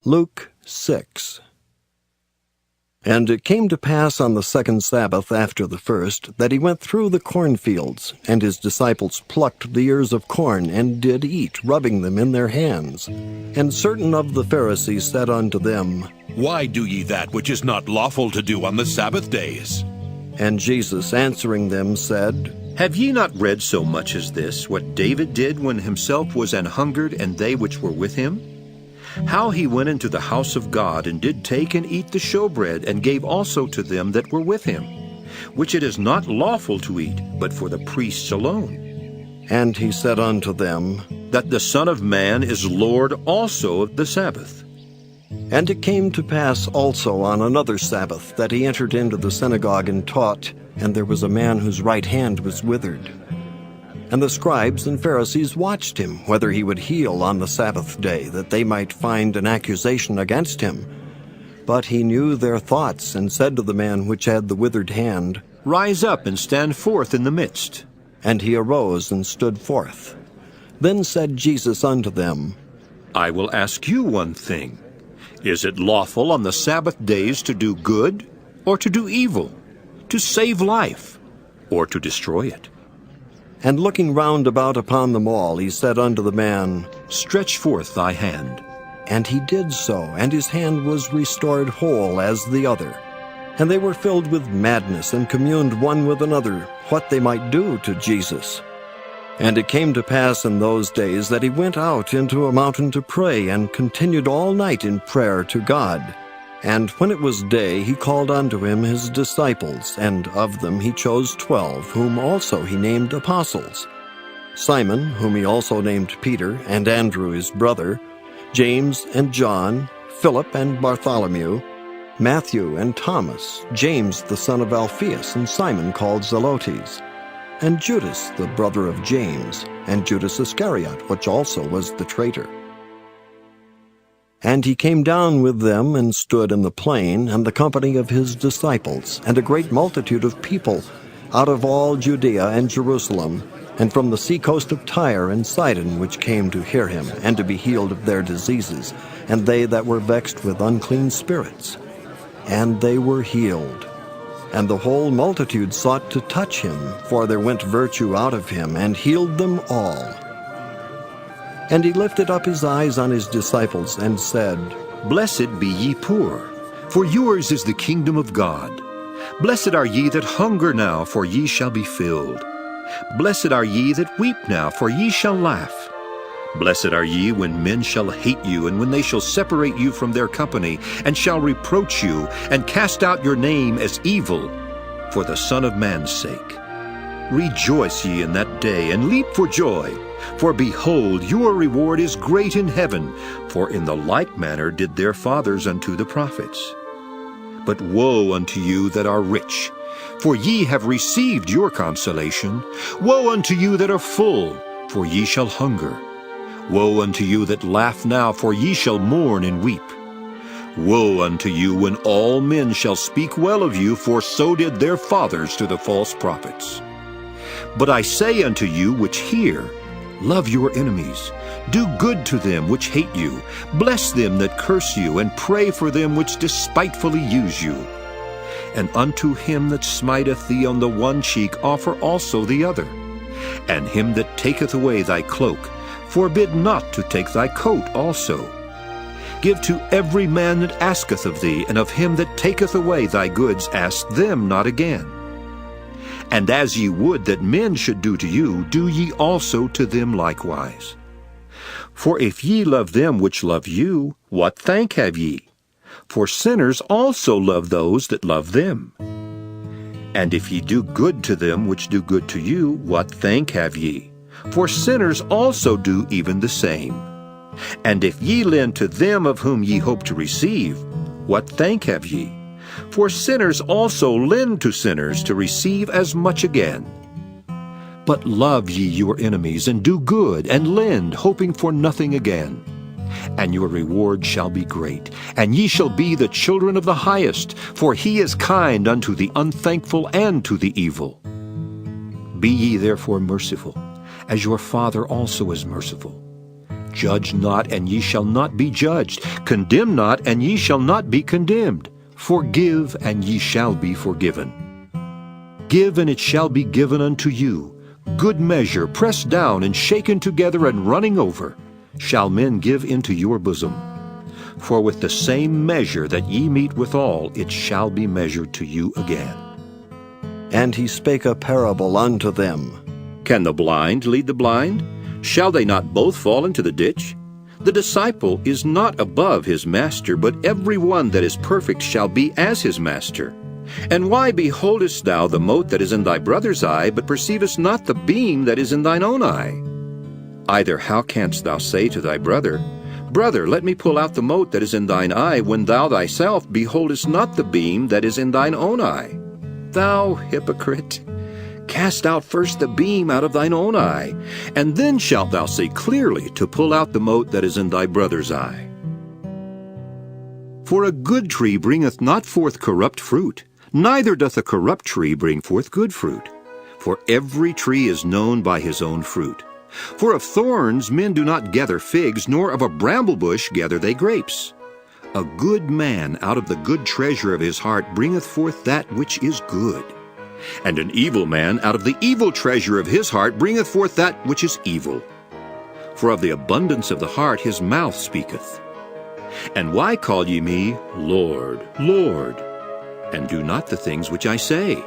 Luke 6. And it came to pass on the second Sabbath after the first, that he went through the cornfields, and his disciples plucked the ears of corn, and did eat, rubbing them in their hands. And certain of the Pharisees said unto them, Why do ye that which is not lawful to do on the Sabbath days? And Jesus answering them said, Have ye not read so much as this, what David did when himself was an hungered, and they which were with him? How he went into the house of God, and did take and eat the showbread, and gave also to them that were with him, which it is not lawful to eat, but for the priests alone. And he said unto them, That the Son of Man is Lord also of the Sabbath. And it came to pass also on another Sabbath, that he entered into the synagogue and taught, and there was a man whose right hand was withered. And the scribes and Pharisees watched him, whether he would heal on the Sabbath day, that they might find an accusation against him. But he knew their thoughts, and said to the man which had the withered hand, Rise up and stand forth in the midst. And he arose and stood forth. Then said Jesus unto them, I will ask you one thing. Is it lawful on the Sabbath days to do good, or to do evil, to save life, or to destroy it? And looking round about upon them all, he said unto the man, Stretch forth thy hand. And he did so, and his hand was restored whole as the other. And they were filled with madness, and communed one with another what they might do to Jesus. And it came to pass in those days that he went out into a mountain to pray, and continued all night in prayer to God. And when it was day, he called unto him his disciples, and of them he chose 12, whom also he named apostles: Simon, whom he also named Peter, and Andrew his brother, James and John, Philip and Bartholomew, Matthew and Thomas, James the son of Alphaeus, and Simon called Zelotes, and Judas the brother of James, and Judas Iscariot, which also was the traitor. And he came down with them, and stood in the plain, and the company of his disciples, and a great multitude of people, out of all Judea and Jerusalem, and from the seacoast of Tyre and Sidon, which came to hear him, and to be healed of their diseases, and they that were vexed with unclean spirits. And they were healed. And the whole multitude sought to touch him, for there went virtue out of him, and healed them all. And he lifted up his eyes on his disciples, and said, Blessed be ye poor, for yours is the kingdom of God. Blessed are ye that hunger now, for ye shall be filled. Blessed are ye that weep now, for ye shall laugh. Blessed are ye when men shall hate you, and when they shall separate you from their company, and shall reproach you, and cast out your name as evil, for the Son of Man's sake. Rejoice ye in that day, and leap for joy. For behold, your reward is great in heaven, for in the like manner did their fathers unto the prophets. But woe unto you that are rich, for ye have received your consolation. Woe unto you that are full, for ye shall hunger. Woe unto you that laugh now, for ye shall mourn and weep. Woe unto you when all men shall speak well of you, for so did their fathers to the false prophets. But I say unto you which hear, love your enemies, do good to them which hate you, bless them that curse you, and pray for them which despitefully use you. And unto him that smiteth thee on the one cheek offer also the other. And him that taketh away thy cloak, forbid not to take thy coat also. Give to every man that asketh of thee, and of him that taketh away thy goods ask them not again. And as ye would that men should do to you, do ye also to them likewise. For if ye love them which love you, what thank have ye? For sinners also love those that love them. And if ye do good to them which do good to you, what thank have ye? For sinners also do even the same. And if ye lend to them of whom ye hope to receive, what thank have ye? For sinners also lend to sinners to receive as much again. But love ye your enemies, and do good, and lend, hoping for nothing again. And your reward shall be great, and ye shall be the children of the highest, for he is kind unto the unthankful and to the evil. Be ye therefore merciful, as your Father also is merciful. Judge not, and ye shall not be judged. Condemn not, and ye shall not be condemned. Forgive, and ye shall be forgiven. Give, and it shall be given unto you. Good measure, pressed down and shaken together and running over, shall men give into your bosom. For with the same measure that ye mete withal, it shall be measured to you again. And he spake a parable unto them. Can the blind lead the blind? Shall they not both fall into the ditch? The disciple is not above his master, but every one that is perfect shall be as his master. And why beholdest thou the mote that is in thy brother's eye, but perceivest not the beam that is in thine own eye? Either how canst thou say to thy brother, Brother, let me pull out the mote that is in thine eye, when thou thyself beholdest not the beam that is in thine own eye? Thou hypocrite! Cast out first the beam out of thine own eye, and then shalt thou see clearly to pull out the mote that is in thy brother's eye. For a good tree bringeth not forth corrupt fruit, neither doth a corrupt tree bring forth good fruit. For every tree is known by his own fruit. For of thorns men do not gather figs, nor of a bramble bush gather they grapes. A good man out of the good treasure of his heart bringeth forth that which is good. And an evil man out of the evil treasure of his heart bringeth forth that which is evil. For of the abundance of the heart his mouth speaketh. And why call ye me Lord, Lord, and do not the things which I say?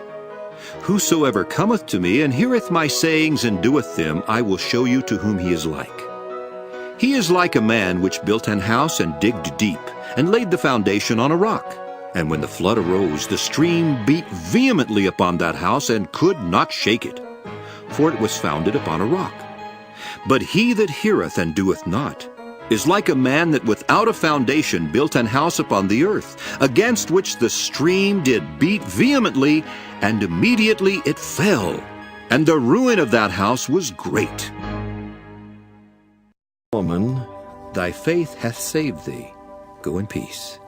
Whosoever cometh to me and heareth my sayings and doeth them, I will show you to whom he is like. He is like a man which built an house and digged deep, and laid the foundation on a rock. And when the flood arose, the stream beat vehemently upon that house, and could not shake it, for it was founded upon a rock. But he that heareth and doeth not is like a man that without a foundation built an house upon the earth, against which the stream did beat vehemently, and immediately it fell, and the ruin of that house was great. Woman, thy faith hath saved thee. Go in peace.